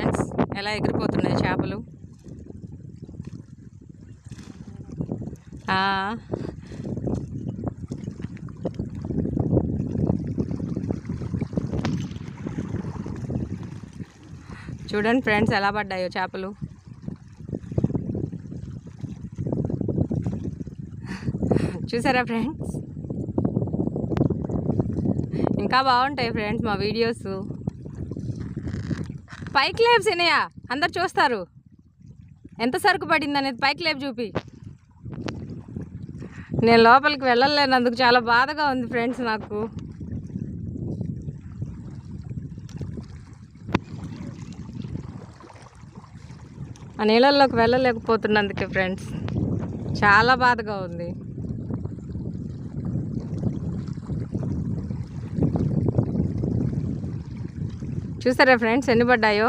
Friends ఎలా ఎగిరిపోతున్నాయి చేపలు. చూడండి ఫ్రెండ్స్ ఎలా పడ్డాయో చేపలు. చూసారా ఫ్రెండ్స్, ఇంకా బాగుంటాయి ఫ్రెండ్స్ మా వీడియోస్. పైకి లేపు సినయ్య, అందరు చూస్తారు ఎంత సరుకు పడింది అనేది. పైకి లేపు చూపి. నేను లోపలికి వెళ్ళలేనందుకు చాలా బాధగా ఉంది ఫ్రెండ్స్ నాకు. ఆ నీళ్ళల్లోకి వెళ్ళలేకపోతున్నందుకే ఫ్రెండ్స్ చాలా బాధగా ఉంది. చూసారా ఫ్రెండ్స్ ఎన్ని పడ్డాయో.